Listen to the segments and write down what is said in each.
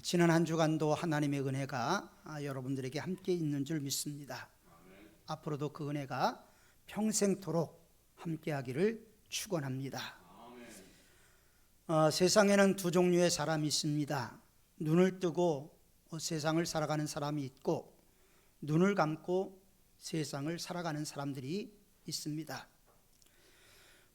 지난 한 주간도 하나님의 은혜가 여러분들에게 함께 있는 줄 믿습니다. 앞으로도 그 은혜가 평생토록 함께하기를 축원합니다. 세상에는 두 종류의 사람이 있습니다. 눈을 뜨고 세상을 살아가는 사람이 있고, 눈을 감고 세상을 살아가는 사람들이 있습니다.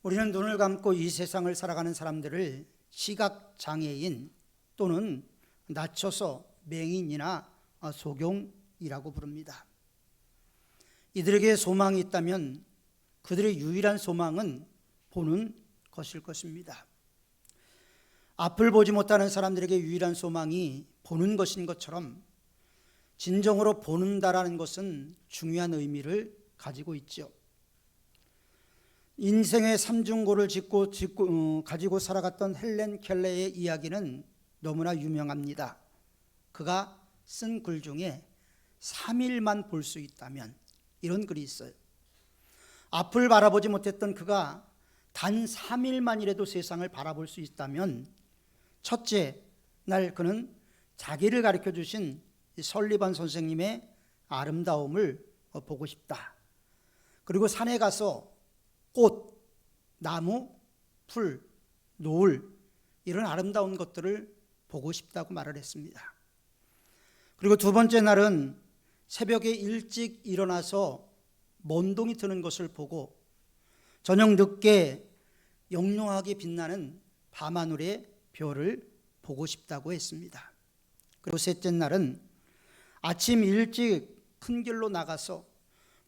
우리는 눈을 감고 이 세상을 살아가는 사람들을 시각장애인 또는 낮춰서 맹인이나 소경이라고 부릅니다. 이들에게 소망이 있다면 그들의 유일한 소망은 보는 것일 것입니다. 앞을 보지 못하는 사람들에게 유일한 소망이 보는 것인 것처럼 진정으로 보는다라는 것은 중요한 의미를 가지고 있죠. 인생의 삼중고를 가지고 살아갔던 헬렌 켈러의 이야기는 너무나 유명합니다. 그가 쓴 글 중에 3일만 볼 수 있다면, 이런 글이 있어요. 앞을 바라보지 못했던 그가 단 3일만이라도 세상을 바라볼 수 있다면, 첫째 날 그는 자기를 가르쳐 주신 설리반 선생님의 아름다움을 보고 싶다. 그리고 산에 가서 꽃, 나무, 풀, 노을, 이런 아름다운 것들을 보고 싶다고 말을 했습니다. 그리고 두 번째 날은 새벽에 일찍 일어나서 먼동이 트는 것을 보고 저녁 늦게 영롱하게 빛나는 밤하늘의 별을 보고 싶다고 했습니다. 그리고 셋째 날은 아침 일찍 큰 길로 나가서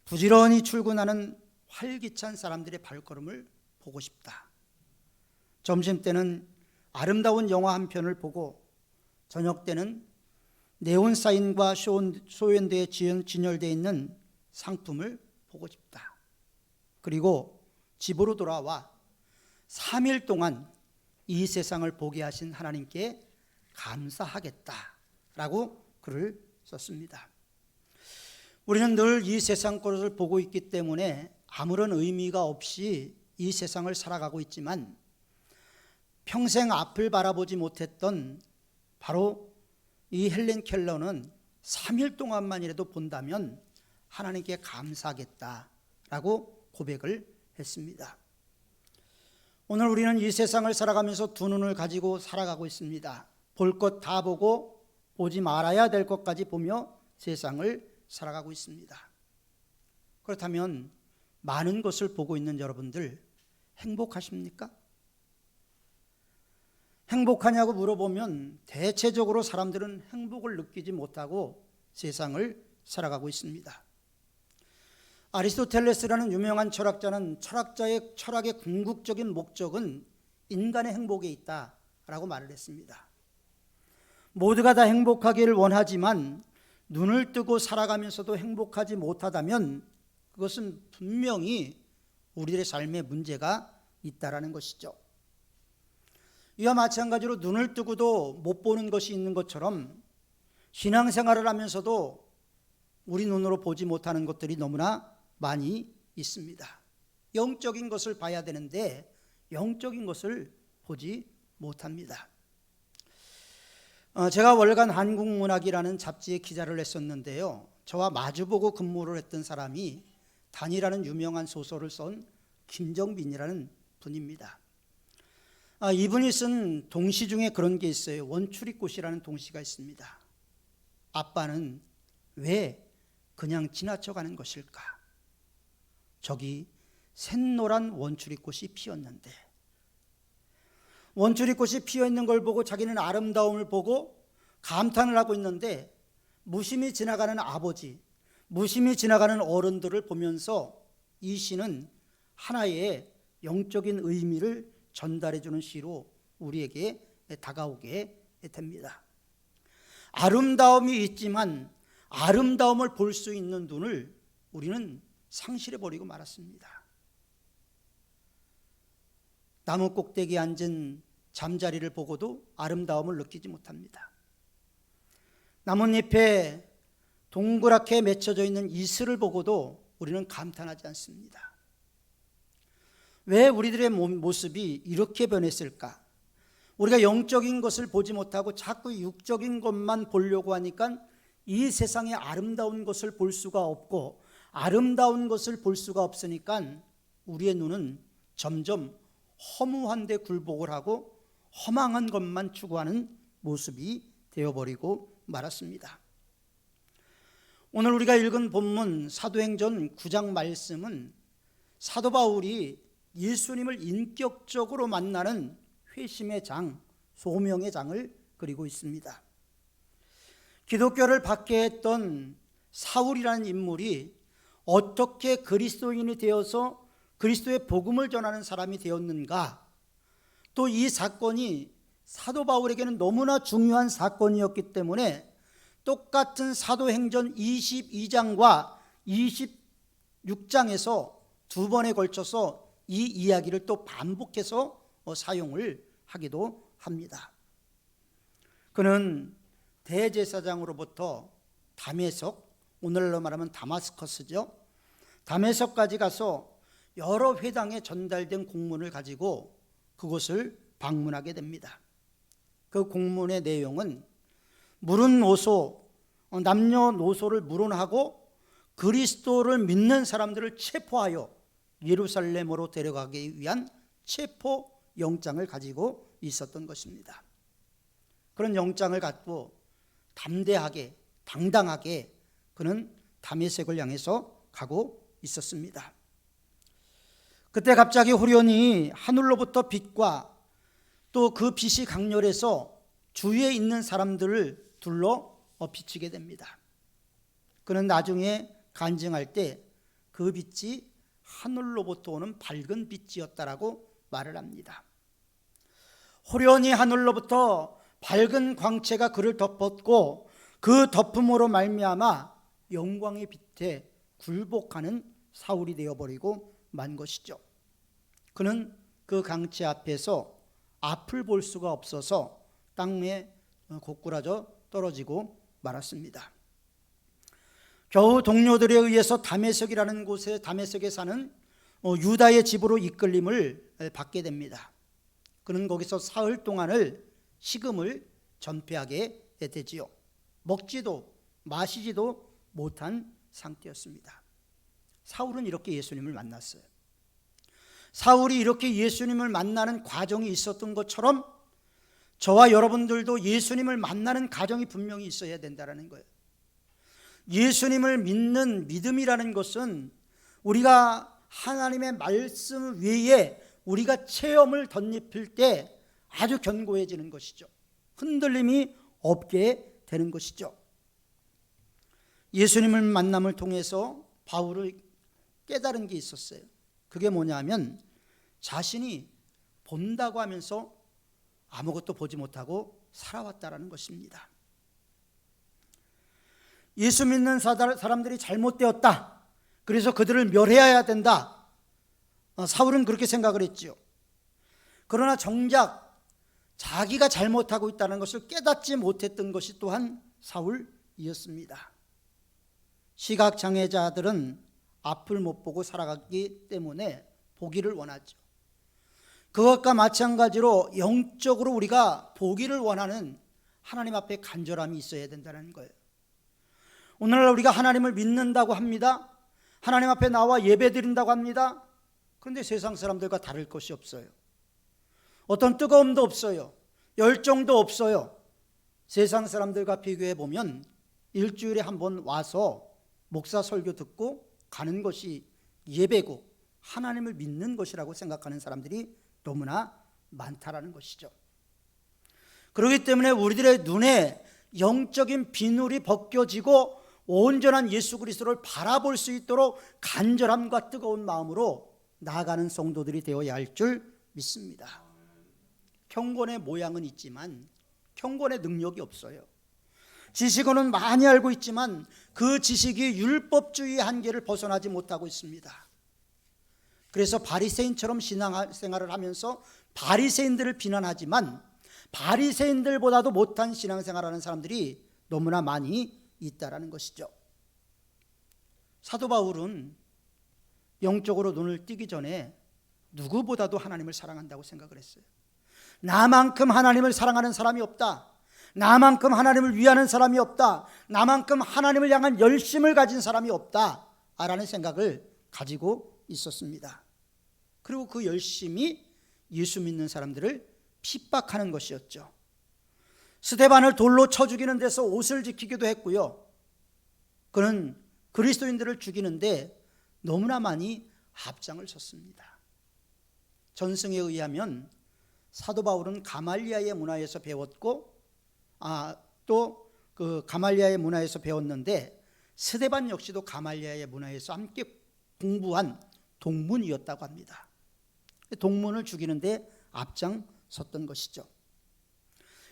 부지런히 출근하는 활기찬 사람들의 발걸음을 보고 싶다. 점심 때는 아름다운 영화 한 편을 보고 저녁 때는 네온사인과 소연대에 진열되어 있는 상품을 보고 싶다. 그리고 집으로 돌아와 3일 동안 이 세상을 보게 하신 하나님께 감사하겠다라고 글을 썼습니다. 우리는 늘 이 세상 것을 보고 있기 때문에 아무런 의미가 없이 이 세상을 살아가고 있지만, 평생 앞을 바라보지 못했던 바로 이 헬렌 켈러는 3일 동안만이라도 본다면 하나님께 감사하겠다라고 고백을 했습니다. 오늘 우리는 이 세상을 살아가면서 두 눈을 가지고 살아가고 있습니다. 볼 것 다 보고 보지 말아야 될 것까지 보며 세상을 살아가고 있습니다. 그렇다면 많은 것을 보고 있는 여러분들 행복하십니까? 행복하냐고 물어보면 대체적으로 사람들은 행복을 느끼지 못하고 세상을 살아가고 있습니다. 아리스토텔레스라는 유명한 철학자는 철학의 궁극적인 목적은 인간의 행복에 있다라고 말을 했습니다. 모두가 다 행복하기를 원하지만 눈을 뜨고 살아가면서도 행복하지 못하다면 그것은 분명히 우리들의 삶에 문제가 있다라는 것이죠. 이와 마찬가지로 눈을 뜨고도 못 보는 것이 있는 것처럼 신앙생활을 하면서도 우리 눈으로 보지 못하는 것들이 너무나 많이 있습니다. 영적인 것을 봐야 되는데 영적인 것을 보지 못합니다. 제가 월간 한국문학이라는 잡지에 기자를 했었는데요, 저와 마주보고 근무를 했던 사람이 단이라는 유명한 소설을 쓴 김정빈이라는 분입니다. 이분이 쓴 동시 중에 그런 게 있어요. 원추리꽃이라는 동시가 있습니다. 아빠는 왜 그냥 지나쳐가는 것일까? 저기 샛노란 원추리꽃이 피었는데, 원추리꽃이 피어있는 걸 보고 자기는 아름다움을 보고 감탄을 하고 있는데, 무심히 지나가는 아버지, 무심히 지나가는 어른들을 보면서 이 시는 하나의 영적인 의미를 전달해주는 시로 우리에게 다가오게 됩니다. 아름다움이 있지만 아름다움을 볼 수 있는 눈을 우리는 상실해버리고 말았습니다. 나무 꼭대기에 앉은 잠자리를 보고도 아름다움을 느끼지 못합니다. 나뭇잎에 동그랗게 맺혀져 있는 이슬을 보고도 우리는 감탄하지 않습니다. 왜 우리들의 모습이 이렇게 변했을까? 우리가 영적인 것을 보지 못하고 자꾸 육적인 것만 보려고 하니까 이 세상의 아름다운 것을 볼 수가 없고, 아름다운 것을 볼 수가 없으니까 우리의 눈은 점점 허무한 데 굴복을 하고 허망한 것만 추구하는 모습이 되어버리고 말았습니다. 오늘 우리가 읽은 본문 사도행전 9장 말씀은 사도 바울이 예수님을 인격적으로 만나는 회심의 장, 소명의 장을 그리고 있습니다. 기독교를 받게 했던 사울이라는 인물이 어떻게 그리스도인이 되어서 그리스도의 복음을 전하는 사람이 되었는가, 또 이 사건이 사도 바울에게는 너무나 중요한 사건이었기 때문에 똑같은 사도행전 22장과 26장에서 두 번에 걸쳐서 이 이야기를 또 반복해서 사용을 하기도 합니다. 그는 대제사장으로부터 다메섹, 오늘날로 말하면 다마스커스죠, 다메섹까지 가서 여러 회당에 전달된 공문을 가지고 그곳을 방문하게 됩니다. 그 공문의 내용은 물은노소, 남녀노소를 물은하고 그리스도를 믿는 사람들을 체포하여 예루살렘으로 데려가기 위한 체포 영장을 가지고 있었던 것입니다. 그런 영장을 갖고 담대하게, 당당하게 그는 다메섹을 향해서 가고 있었습니다. 그때 갑자기 후련히 하늘로부터 빛과 또 그 빛이 강렬해서 주위에 있는 사람들을 둘러 비치게 됩니다. 그는 나중에 간증할 때 그 빛이 하늘로부터 오는 밝은 빛이었다라고 말을 합니다. 호련히 하늘로부터 밝은 광채가 그를 덮었고 그 덮음으로 말미암아 영광의 빛에 굴복하는 사울이 되어버리고 만 것이죠. 그는 그 광채 앞에서 앞을 볼 수가 없어서 땅에 고꾸라져 떨어지고 말았습니다. 겨우 동료들에 의해서 다메섹이라는 곳에, 다메섹에 사는 유다의 집으로 이끌림을 받게 됩니다. 그는 거기서 사흘 동안을 식음을 전폐하게 되지요. 먹지도 마시지도 못한 상태였습니다. 사울은 이렇게 예수님을 만났어요. 사울이 이렇게 예수님을 만나는 과정이 있었던 것처럼 저와 여러분들도 예수님을 만나는 과정이 분명히 있어야 된다는 거예요. 예수님을 믿는 믿음이라는 것은 우리가 하나님의 말씀 외에 우리가 체험을 덧입힐 때 아주 견고해지는 것이죠. 흔들림이 없게 되는 것이죠. 예수님을 만남을 통해서 바울이 깨달은 게 있었어요. 그게 뭐냐면 자신이 본다고 하면서 아무것도 보지 못하고 살아왔다라는 것입니다. 예수 믿는 사람들이 잘못되었다, 그래서 그들을 멸해야 된다, 사울은 그렇게 생각을 했지요. 그러나 정작 자기가 잘못하고 있다는 것을 깨닫지 못했던 것이 또한 사울이었습니다. 시각장애자들은 앞을 못 보고 살아가기 때문에 보기를 원하죠. 그것과 마찬가지로 영적으로 우리가 보기를 원하는 하나님 앞에 간절함이 있어야 된다는 거예요. 오늘날 우리가 하나님을 믿는다고 합니다. 하나님 앞에 나와 예배드린다고 합니다. 그런데 세상 사람들과 다를 것이 없어요. 어떤 뜨거움도 없어요. 열정도 없어요. 세상 사람들과 비교해 보면 일주일에 한 번 와서 목사 설교 듣고 가는 것이 예배고 하나님을 믿는 것이라고 생각하는 사람들이 너무나 많다라는 것이죠. 그렇기 때문에 우리들의 눈에 영적인 비늘이 벗겨지고 온전한 예수 그리스도를 바라볼 수 있도록 간절함과 뜨거운 마음으로 나아가는 성도들이 되어야 할 줄 믿습니다. 경건의 모양은 있지만 경건의 능력이 없어요. 지식은 많이 알고 있지만 그 지식이 율법주의의 한계를 벗어나지 못하고 있습니다. 그래서 바리새인처럼 신앙생활을 하면서 바리새인들을 비난하지만 바리새인들보다도 못한 신앙생활하는 사람들이 너무나 많이 있다라는 것이죠. 사도 바울은 영적으로 눈을 뜨기 전에 누구보다도 하나님을 사랑한다고 생각을 했어요. 나만큼 하나님을 사랑하는 사람이 없다. 나만큼 하나님을 위하는 사람이 없다. 나만큼 하나님을 향한 열심을 가진 사람이 없다 라는 생각을 가지고 있었습니다. 그리고 그 열심이 예수 믿는 사람들을 핍박하는 것이었죠. 스데반을 돌로 쳐 죽이는 데서 옷을 지키기도 했고요. 그는 그리스도인들을 죽이는데 너무나 많이 앞장을 섰습니다. 전승에 의하면 사도 바울은 가말리아의 문화에서 배웠고 또 그 가말리아의 문화에서 배웠는데 스데반 역시도 가말리아의 문화에서 함께 공부한 동문이었다고 합니다. 동문을 죽이는데 앞장섰던 것이죠.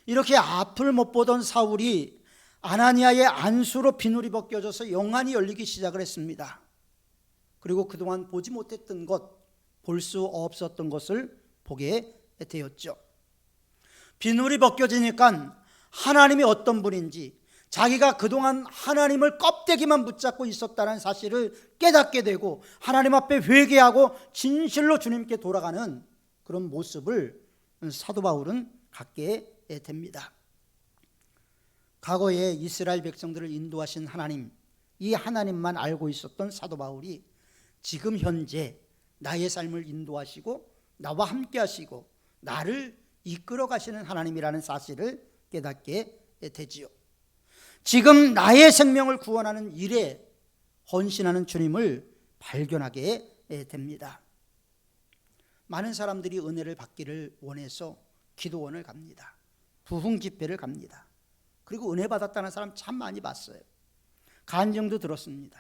이렇게 앞을 못 보던 사울이 아나니아의 안수로 비늘이 벗겨져서 영안이 열리기 시작을 했습니다. 그리고 그동안 보지 못했던 것, 볼 수 없었던 것을 보게 되었죠. 비늘이 벗겨지니까 하나님이 어떤 분인지, 자기가 그동안 하나님을 껍데기만 붙잡고 있었다는 사실을 깨닫게 되고 하나님 앞에 회개하고 진실로 주님께 돌아가는 그런 모습을 사도 바울은 갖게 됩니다. 과거에 이스라엘 백성들을 인도하신 하나님, 이 하나님만 알고 있었던 사도 바울이 지금 현재 나의 삶을 인도하시고 나와 함께 하시고 나를 이끌어 가시는 하나님이라는 사실을 깨닫게 되지요. 지금 나의 생명을 구원하는 일에 헌신하는 주님을 발견하게 됩니다. 많은 사람들이 은혜를 받기를 원해서 기도원을 갑니다. 부흥 집회를 갑니다. 그리고 은혜 받았다는 사람 참 많이 봤어요. 간증도 들었습니다.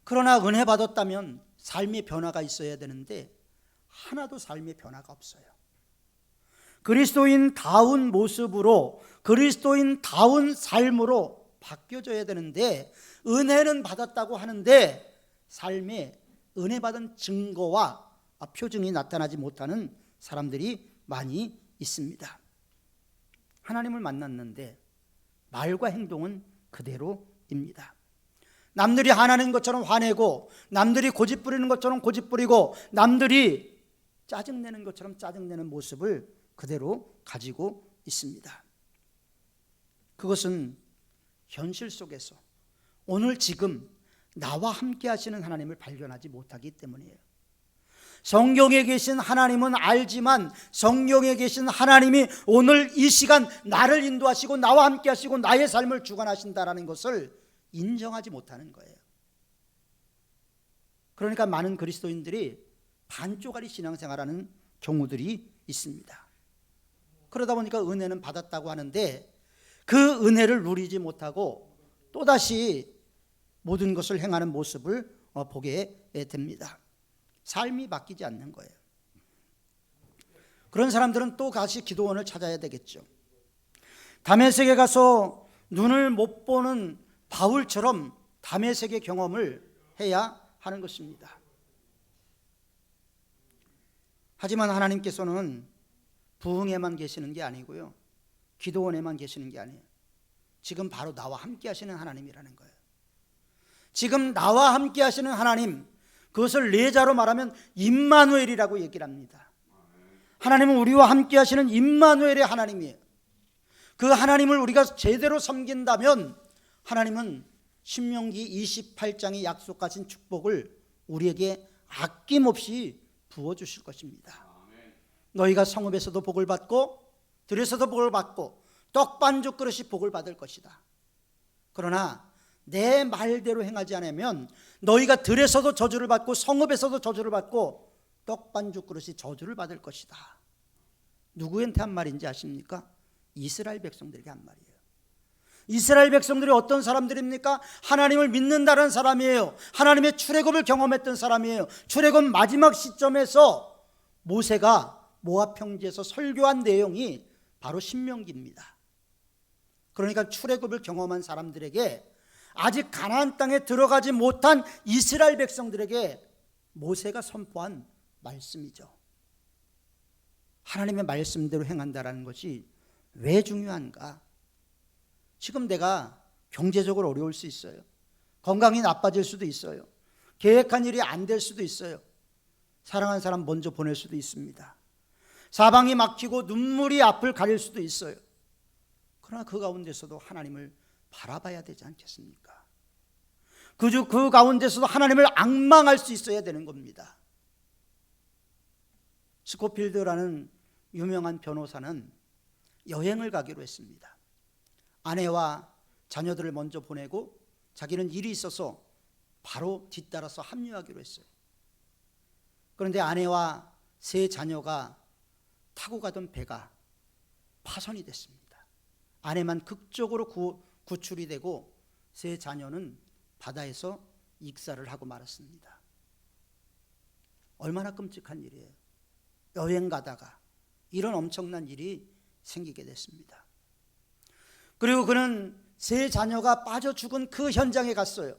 그러나 은혜 받았다면 삶의 변화가 있어야 되는데 하나도 삶의 변화가 없어요. 그리스도인다운 모습으로, 그리스도인다운 삶으로 바뀌어져야 되는데 은혜는 받았다고 하는데 삶에 은혜 받은 증거와 표징이 나타나지 못하는 사람들이 많이 있습니다. 하나님을 만났는데 말과 행동은 그대로입니다. 남들이 화나는 것처럼 화내고, 남들이 고집 부리는 것처럼 고집 부리고, 남들이 짜증내는 것처럼 짜증내는 모습을 그대로 가지고 있습니다. 그것은 현실 속에서 오늘 지금 나와 함께 하시는 하나님을 발견하지 못하기 때문이에요. 성경에 계신 하나님은 알지만 성경에 계신 하나님이 오늘 이 시간 나를 인도하시고 나와 함께 하시고 나의 삶을 주관하신다는 것을 인정하지 못하는 거예요. 그러니까 많은 그리스도인들이 반쪽짜리 신앙생활하는 경우들이 있습니다. 그러다 보니까 은혜는 받았다고 하는데 그 은혜를 누리지 못하고 또다시 모든 것을 행하는 모습을 보게 됩니다. 삶이 바뀌지 않는 거예요. 그런 사람들은 또 다시 기도원을 찾아야 되겠죠. 다메섹에 가서 눈을 못 보는 바울처럼 다메섹의 경험을 해야 하는 것입니다. 하지만 하나님께서는 부흥에만 계시는 게 아니고요, 기도원에만 계시는 게 아니에요. 지금 바로 나와 함께 하시는 하나님이라는 거예요. 지금 나와 함께 하시는 하나님, 그것을 내자로 말하면 임마누엘이라고 얘기를 합니다. 하나님은 우리와 함께 하시는 임마누엘의 하나님이에요. 그 하나님을 우리가 제대로 섬긴다면 하나님은 신명기 28장에 약속하신 축복을 우리에게 아낌없이 부어주실 것입니다. 너희가 성읍에서도 복을 받고 들에서도 복을 받고 떡반죽 그릇이 복을 받을 것이다. 그러나 내 말대로 행하지 않으면 너희가 들에서도 저주를 받고 성읍에서도 저주를 받고 떡반죽 그릇이 저주를 받을 것이다. 누구한테 한 말인지 아십니까? 이스라엘 백성들에게 한 말이에요. 이스라엘 백성들이 어떤 사람들입니까? 하나님을 믿는다는 사람이에요. 하나님의 출애굽을 경험했던 사람이에요. 출애굽 마지막 시점에서 모세가 모압 평지에서 설교한 내용이 바로 신명기입니다. 그러니까 출애굽을 경험한 사람들에게, 아직 가나안 땅에 들어가지 못한 이스라엘 백성들에게 모세가 선포한 말씀이죠. 하나님의 말씀대로 행한다는 것이 왜 중요한가? 지금 내가 경제적으로 어려울 수 있어요. 건강이 나빠질 수도 있어요. 계획한 일이 안 될 수도 있어요. 사랑하는 사람 먼저 보낼 수도 있습니다. 사방이 막히고 눈물이 앞을 가릴 수도 있어요. 그러나 그 가운데서도 하나님을 바라봐야 되지 않겠습니까? 그 가운데서도 하나님을 앙망할 수 있어야 되는 겁니다. 스코필드라는 유명한 변호사는 여행을 가기로 했습니다. 아내와 자녀들을 먼저 보내고 자기는 일이 있어서 바로 뒤따라서 합류하기로 했어요. 그런데 아내와 세 자녀가 타고 가던 배가 파손이 됐습니다. 아내만 극적으로 구출이 되고 세 자녀는 바다에서 익사를 하고 말았습니다. 얼마나 끔찍한 일이에요. 여행 가다가 이런 엄청난 일이 생기게 됐습니다. 그리고 그는 세 자녀가 빠져 죽은 그 현장에 갔어요.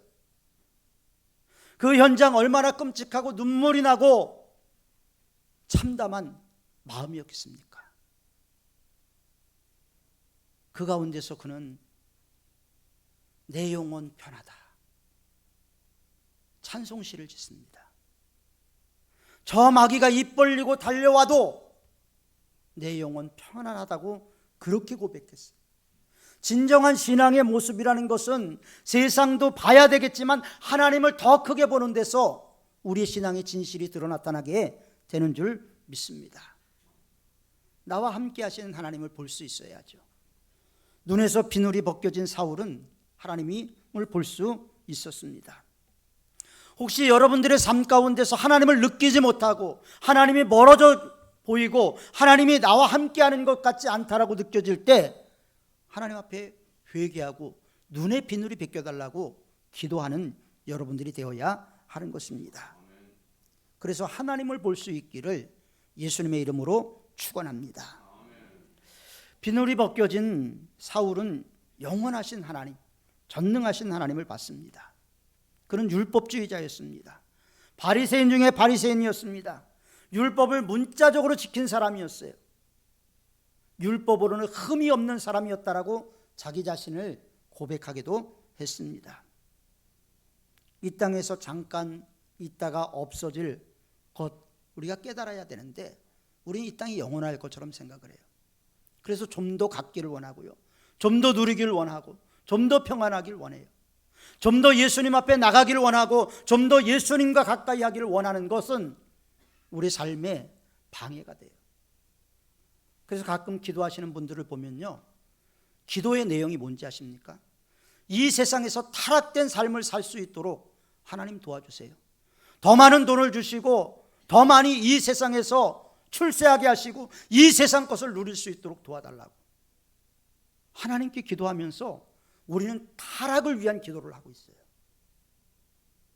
그 현장 얼마나 끔찍하고 눈물이 나고 참담한 마음이었겠습니까? 그 가운데서 그는 내 영혼 편하다 찬송시를 짓습니다. 저 마귀가 입 벌리고 달려와도 내 영혼 편안하다고 그렇게 고백했어요. 진정한 신앙의 모습이라는 것은 세상도 봐야 되겠지만 하나님을 더 크게 보는 데서 우리의 신앙의 진실이 나타나게 되는 줄 믿습니다. 나와 함께 하시는 하나님을 볼 수 있어야죠. 눈에서 비늘이 벗겨진 사울은 하나님을 볼 수 있었습니다. 혹시 여러분들의 삶 가운데서 하나님을 느끼지 못하고 하나님이 멀어져 보이고 하나님이 나와 함께하는 것 같지 않다라고 느껴질 때 하나님 앞에 회개하고 눈의 비늘이 벗겨달라고 기도하는 여러분들이 되어야 하는 것입니다. 그래서 하나님을 볼 수 있기를 예수님의 이름으로 축원합니다. 비늘이 벗겨진 사울은 영원하신 하나님, 전능하신 하나님을 봤습니다. 그는 율법주의자였습니다. 바리새인 중에 바리새인이었습니다. 율법을 문자적으로 지킨 사람이었어요. 율법으로는 흠이 없는 사람이었다라고 자기 자신을 고백하기도 했습니다. 이 땅에서 잠깐 있다가 없어질 것 우리가 깨달아야 되는데 우리는 이 땅이 영원할 것처럼 생각을 해요. 그래서 좀 더 갖기를 원하고요, 좀 더 누리기를 원하고, 좀 더 평안하기를 원해요. 좀 더 예수님 앞에 나가기를 원하고, 좀 더 예수님과 가까이 하기를 원하는 것은 우리 삶에 방해가 돼요. 그래서 가끔 기도하시는 분들을 보면요, 기도의 내용이 뭔지 아십니까? 이 세상에서 타락된 삶을 살 수 있도록 하나님 도와주세요. 더 많은 돈을 주시고 더 많이 이 세상에서 출세하게 하시고 이 세상 것을 누릴 수 있도록 도와달라고 하나님께 기도하면서 우리는 타락을 위한 기도를 하고 있어요.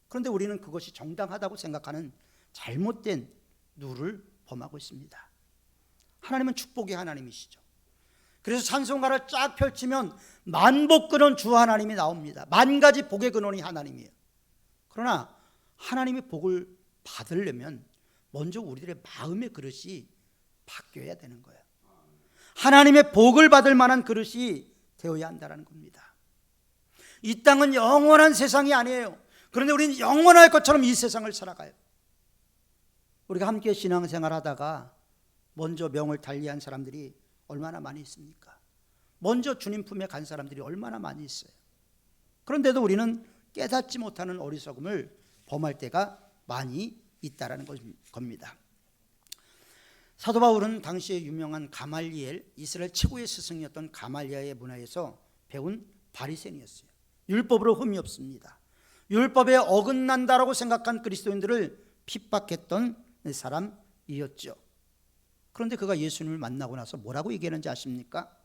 그런데 우리는 그것이 정당하다고 생각하는 잘못된 누를 범하고 있습니다. 하나님은 축복의 하나님이시죠. 그래서 찬송가를 쫙 펼치면 만복 근원 주 하나님이 나옵니다. 만 가지 복의 근원이 하나님이에요. 그러나 하나님의 복을 받으려면 먼저 우리들의 마음의 그릇이 바뀌어야 되는 거예요. 하나님의 복을 받을 만한 그릇이 되어야 한다는 겁니다. 이 땅은 영원한 세상이 아니에요. 그런데 우리는 영원할 것처럼 이 세상을 살아가요. 우리가 함께 신앙생활 하다가 먼저 명을 달리한 사람들이 얼마나 많이 있습니까? 먼저 주님 품에 간 사람들이 얼마나 많이 있어요. 그런데도 우리는 깨닫지 못하는 어리석음을 범할 때가 많이 있다라는 겁니다. 사도 바울은 당시에 유명한 가말리엘, 이스라엘 최고의 스승이었던 가말리아의 문화에서 배운 바리새인이었어요. 율법으로 흠이 없습니다. 율법에 어긋난다라고 생각한 그리스도인들을 핍박했던 사람이었죠. 그런데 그가 예수님을 만나고 나서 뭐라고 얘기하는지 아십니까?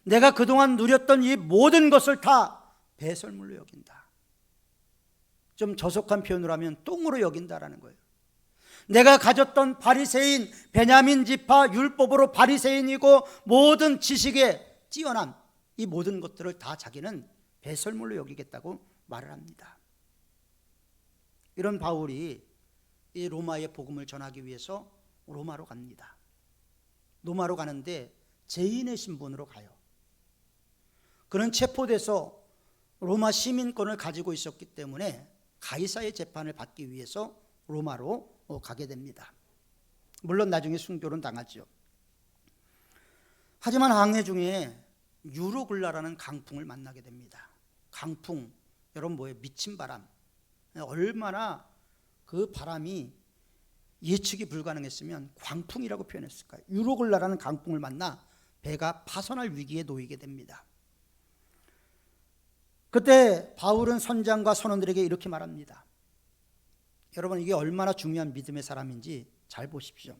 내가 그동안 누렸던 이 모든 것을 다 배설물로 여긴다. 좀 저속한 표현으로 하면 똥으로 여긴다라는 거예요. 내가 가졌던 바리새인, 베냐민 지파, 율법으로 바리새인이고 모든 지식에 뛰어난 이 모든 것들을 다 자기는 배설물로 여기겠다고 말을 합니다. 이런 바울이 이 로마의 복음을 전하기 위해서 로마로 갑니다. 로마로 가는데 죄인의 신분으로 가요. 그는 체포돼서 로마 시민권을 가지고 있었기 때문에 가이사의 재판을 받기 위해서 로마로 가게 됩니다. 물론 나중에 순교는 당하죠. 하지만 항해 중에 유로글라라는 강풍을 만나게 됩니다. 강풍, 여러분 뭐예요? 미친 바람. 얼마나 그 바람이 예측이 불가능했으면 광풍이라고 표현했을까요? 유로글라라는 강풍을 만나 배가 파손할 위기에 놓이게 됩니다. 그때 바울은 선장과 선원들에게 이렇게 말합니다. 여러분, 이게 얼마나 중요한 믿음의 사람인지 잘 보십시오.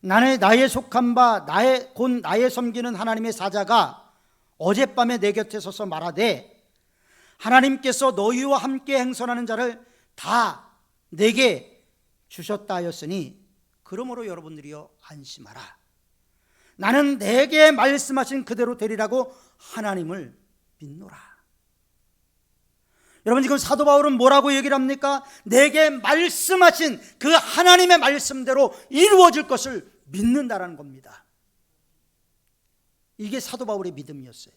나의 속한 바 곧 나의 섬기는 하나님의 사자가 어젯밤에 내 곁에 서서 말하되 하나님께서 너희와 함께 행선하는 자를 다 내게 주셨다 하였으니 그러므로 여러분들이여 안심하라. 나는 내게 말씀하신 그대로 되리라고 하나님을 믿노라. 여러분, 지금 사도 바울은 뭐라고 얘기를 합니까? 내게 말씀하신 그 하나님의 말씀대로 이루어질 것을 믿는다라는 겁니다. 이게 사도 바울의 믿음이었어요.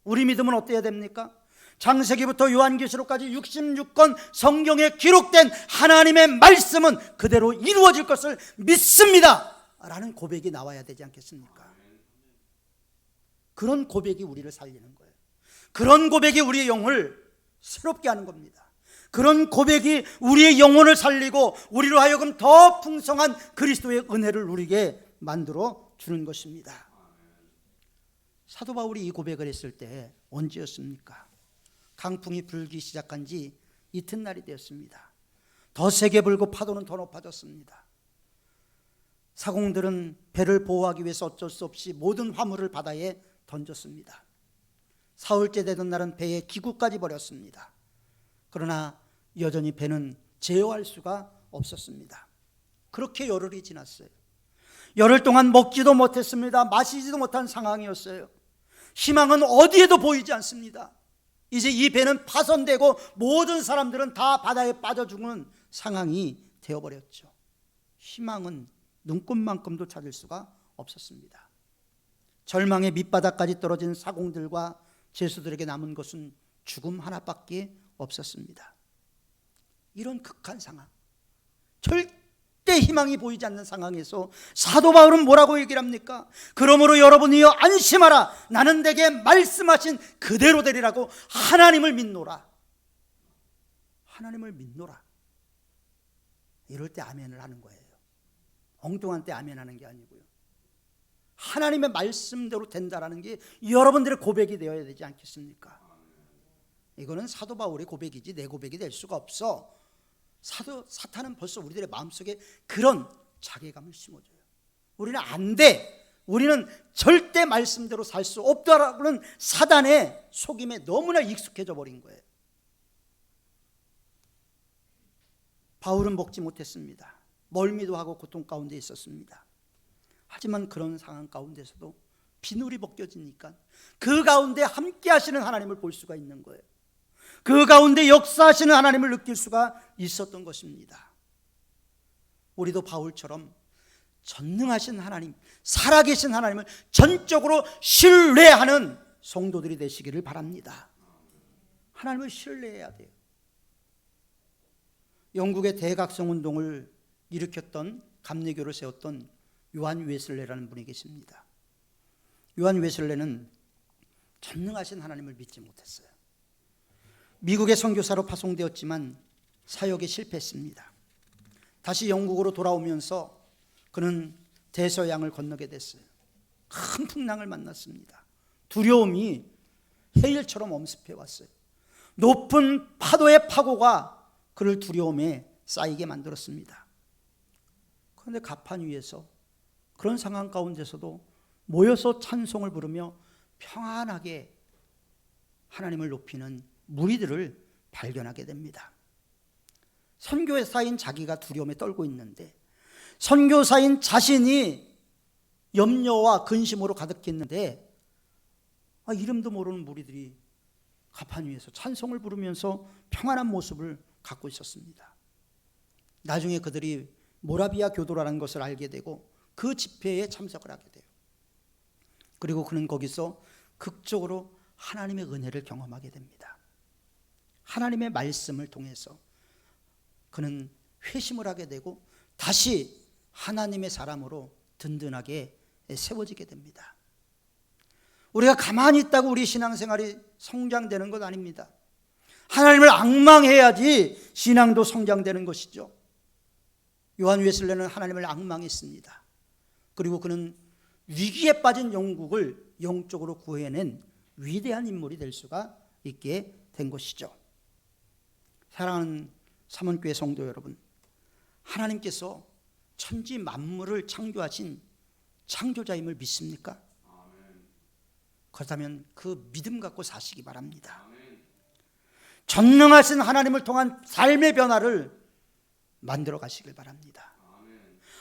우리 믿음은 어때야 됩니까? 창세기부터 요한계시록까지 66권 성경에 기록된 하나님의 말씀은 그대로 이루어질 것을 믿습니다 라는 고백이 나와야 되지 않겠습니까? 그런 고백이 우리를 살리는 거예요. 그런 고백이 우리의 영을 새롭게 하는 겁니다. 그런 고백이 우리의 영혼을 살리고 우리로 하여금 더 풍성한 그리스도의 은혜를 누리게 만들어 주는 것입니다. 사도 바울이 이 고백을 했을 때 언제였습니까? 강풍이 불기 시작한 지 이튿날이 되었습니다. 더 세게 불고 파도는 더 높아졌습니다. 사공들은 배를 보호하기 위해서 어쩔 수 없이 모든 화물을 바다에 던졌습니다. 사흘째 되던 날은 배에 기구까지 버렸습니다. 그러나 여전히 배는 제어할 수가 없었습니다. 그렇게 열흘이 지났어요. 열흘 동안 먹지도 못했습니다. 마시지도 못한 상황이었어요. 희망은 어디에도 보이지 않습니다. 이제 이 배는 파손되고 모든 사람들은 다 바다에 빠져 죽는 상황이 되어버렸죠. 희망은 눈꽃만큼도 찾을 수가 없었습니다. 절망의 밑바닥까지 떨어진 사공들과 제수들에게 남은 것은 죽음 하나밖에 없었습니다. 이런 극한 상황, 절대 희망이 보이지 않는 상황에서 사도 바울은 뭐라고 얘기를 합니까? 그러므로 여러분이여 안심하라. 나는 내게 말씀하신 그대로 되리라고 하나님을 믿노라. 하나님을 믿노라. 이럴 때 아멘을 하는 거예요. 엉뚱한 때 아멘하는 게 아니고요. 하나님의 말씀대로 된다라는 게 여러분들의 고백이 되어야 되지 않겠습니까? 이거는 사도 바울의 고백이지 내 고백이 될 수가 없어. 사탄은 벌써 우리들의 마음속에 그런 자괴감을 심어줘요. 우리는 안 돼. 우리는 절대 말씀대로 살 수 없다라는 사단의 속임에 너무나 익숙해져 버린 거예요. 바울은 먹지 못했습니다. 멀미도 하고 고통 가운데 있었습니다. 하지만 그런 상황 가운데서도 비늘이 벗겨지니까 그 가운데 함께 하시는 하나님을 볼 수가 있는 거예요. 그 가운데 역사하시는 하나님을 느낄 수가 있었던 것입니다. 우리도 바울처럼 전능하신 하나님, 살아계신 하나님을 전적으로 신뢰하는 성도들이 되시기를 바랍니다. 하나님을 신뢰해야 돼요. 영국의 대각성 운동을 일으켰던 감리교를 세웠던 요한 웨슬레라는 분이 계십니다. 요한 웨슬레는 전능하신 하나님을 믿지 못했어요. 미국의 선교사로 파송되었지만 사역에 실패했습니다. 다시 영국으로 돌아오면서 그는 대서양을 건너게 됐어요. 큰 풍랑을 만났습니다. 두려움이 해일처럼 엄습해 왔어요. 높은 파도의 파고가 그를 두려움에 쌓이게 만들었습니다. 그런데 가판 위에서 그런 상황 가운데서도 모여서 찬송을 부르며 평안하게 하나님을 높이는 무리들을 발견하게 됩니다. 선교사인 자기가 두려움에 떨고 있는데, 선교사인 자신이 염려와 근심으로 가득했는데 이름도 모르는 무리들이 가판 위에서 찬송을 부르면서 평안한 모습을 갖고 있었습니다. 나중에 그들이 모라비아 교도라는 것을 알게 되고 그 집회에 참석을 하게 돼요. 그리고 그는 거기서 극적으로 하나님의 은혜를 경험하게 됩니다. 하나님의 말씀을 통해서 그는 회심을 하게 되고 다시 하나님의 사람으로 든든하게 세워지게 됩니다. 우리가 가만히 있다고 우리 신앙생활이 성장되는 것 아닙니다. 하나님을 앙망해야지 신앙도 성장되는 것이죠. 요한 웨슬레는 하나님을 앙망했습니다. 그리고 그는 위기에 빠진 영국을 영적으로 구해낸 위대한 인물이 될 수가 있게 된 것이죠. 사랑하는 삼원교회 성도 여러분, 하나님께서 천지 만물을 창조하신 창조자임을 믿습니까? 그렇다면 그 믿음 갖고 사시기 바랍니다. 전능하신 하나님을 통한 삶의 변화를 만들어 가시길 바랍니다.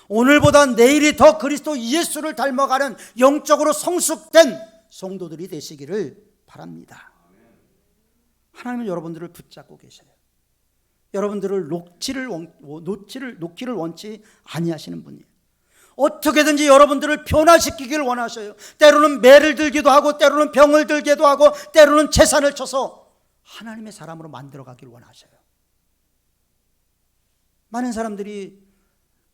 오늘보다 내일이 더 그리스도 예수를 닮아가는 영적으로 성숙된 성도들이 되시기를 바랍니다. 하나님은 여러분들을 붙잡고 계셔요. 여러분들을 놓기를 원치 아니하시는 분이에요. 어떻게든지 여러분들을 변화시키기를 원하셔요. 때로는 매를 들기도 하고, 때로는 병을 들기도 하고, 때로는 재산을 쳐서 하나님의 사람으로 만들어가기를 원하셔요. 많은 사람들이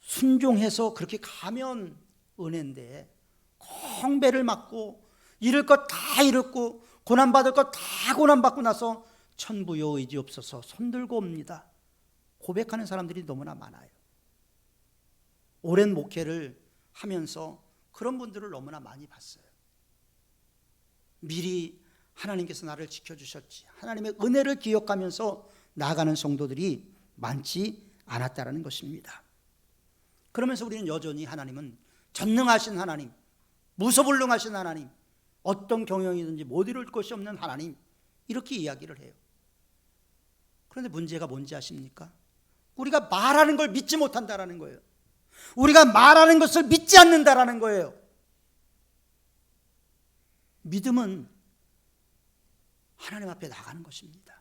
순종해서 그렇게 가면 은혜인데, 콩배를 맞고 잃을 것 다 잃었고 고난받을 것 다 고난받고 나서 천부여 의지없어서 손들고 옵니다. 고백하는 사람들이 너무나 많아요. 오랜 목회를 하면서 그런 분들을 너무나 많이 봤어요. 미리 하나님께서 나를 지켜주셨지, 하나님의 은혜를 기억하면서 나아가는 성도들이 많지 않았다라는 것입니다. 그러면서 우리는 여전히 하나님은 전능하신 하나님, 무소불능하신 하나님, 어떤 경영이든지 못 이룰 것이 없는 하나님, 이렇게 이야기를 해요. 그런데 문제가 뭔지 아십니까? 우리가 말하는 걸 믿지 못한다라는 거예요. 우리가 말하는 것을 믿지 않는다라는 거예요. 믿음은 하나님 앞에 나가는 것입니다.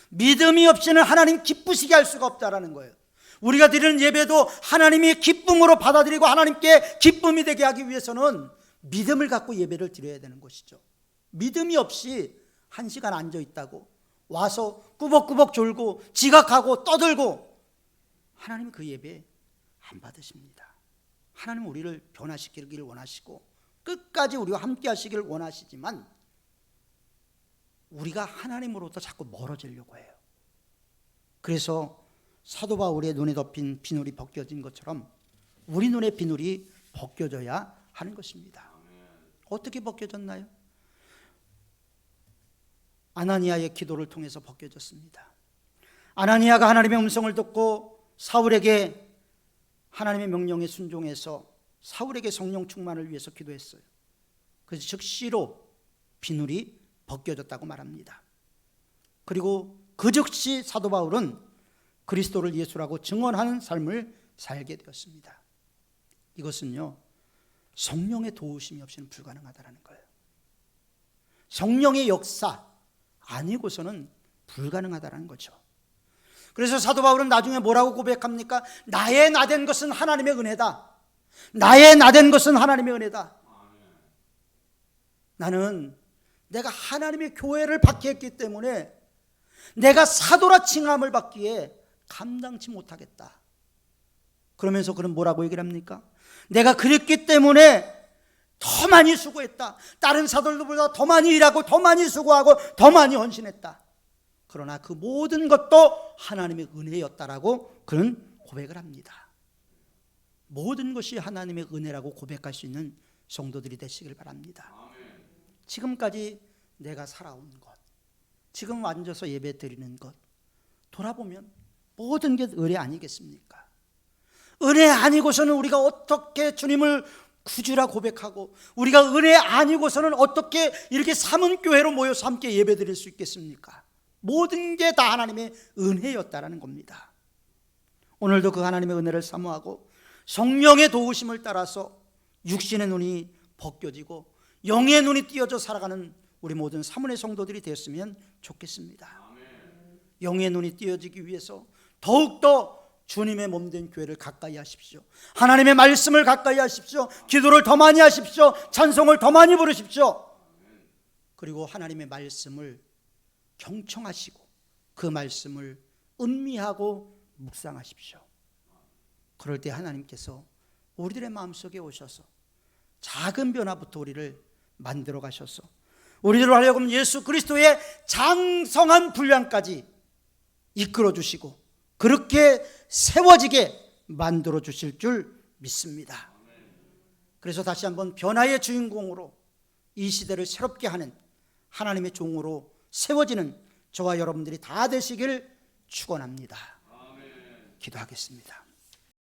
믿음이 없이는 하나님 기쁘시게 할 수가 없다라는 거예요. 우리가 드리는 예배도 하나님이 기쁨으로 받아들이고 하나님께 기쁨이 되게 하기 위해서는 믿음을 갖고 예배를 드려야 되는 것이죠. 믿음이 없이 1시간 앉아 있다고 와서 꾸벅꾸벅 졸고 지각하고 떠들고 하나님은 그 예배 안 받으십니다. 하나님은 우리를 변화시키기를 원하시고 끝까지 우리와 함께 하시기를 원하시지만 우리가 하나님으로부터 자꾸 멀어지려고 해요. 그래서 사도 바울의 눈에 덮인 비늘이 벗겨진 것처럼 우리 눈의 비늘이 벗겨져야 하는 것입니다. 어떻게 벗겨졌나요? 아나니아의 기도를 통해서 벗겨졌습니다. 아나니아가 하나님의 음성을 듣고 사울에게 하나님의 명령에 순종해서 사울에게 성령 충만을 위해서 기도했어요. 그래서 즉시로 비늘이 벗겨졌다고 말합니다. 그리고 그 즉시 사도 바울은 그리스도를 예수라고 증언하는 삶을 살게 되었습니다. 이것은요, 성령의 도우심이 없이는 불가능하다는 거예요. 성령의 역사 아니고서는 불가능하다는 거죠. 그래서 사도 바울은 나중에 뭐라고 고백합니까? 나의 나된 것은 하나님의 은혜다. 나의 나된 것은 하나님의 은혜다. 나는 내가 하나님의 교회를 받게 했기 때문에 내가 사도라 칭함을 받기에 감당치 못하겠다. 그러면서 그는 뭐라고 얘기를 합니까? 내가 그랬기 때문에 더 많이 수고했다. 다른 사도들보다 더 많이 일하고 더 많이 수고하고 더 많이 헌신했다. 그러나 그 모든 것도 하나님의 은혜였다라고 그는 고백을 합니다. 모든 것이 하나님의 은혜라고 고백할 수 있는 성도들이 되시길 바랍니다. 지금까지 내가 살아온 것, 지금 앉아서 예배 드리는 것 돌아보면 모든 게 은혜 아니겠습니까? 은혜 아니고서는 우리가 어떻게 주님을 구주라 고백하고 우리가 은혜 아니고서는 어떻게 이렇게 삼은교회로 모여서 함께 예배 드릴 수 있겠습니까? 모든 게 다 하나님의 은혜였다라는 겁니다. 오늘도 그 하나님의 은혜를 사모하고 성령의 도우심을 따라서 육신의 눈이 벗겨지고 영의 눈이 띄어져 살아가는 우리 모든 사문의 성도들이 되었으면 좋겠습니다. 영의 눈이 띄어지기 위해서 더욱더 주님의 몸된 교회를 가까이 하십시오. 하나님의 말씀을 가까이 하십시오. 기도를 더 많이 하십시오. 찬송을 더 많이 부르십시오. 그리고 하나님의 말씀을 경청하시고 그 말씀을 음미하고 묵상하십시오. 그럴 때 하나님께서 우리들의 마음속에 오셔서 작은 변화부터 우리를 만들어 가셔서 우리들을 하여금 예수 그리스도의 장성한 분량까지 이끌어 주시고 그렇게 세워지게 만들어 주실 줄 믿습니다. 그래서 다시 한번 변화의 주인공으로 이 시대를 새롭게 하는 하나님의 종으로 세워지는 저와 여러분들이 다 되시길 축원합니다. 기도하겠습니다.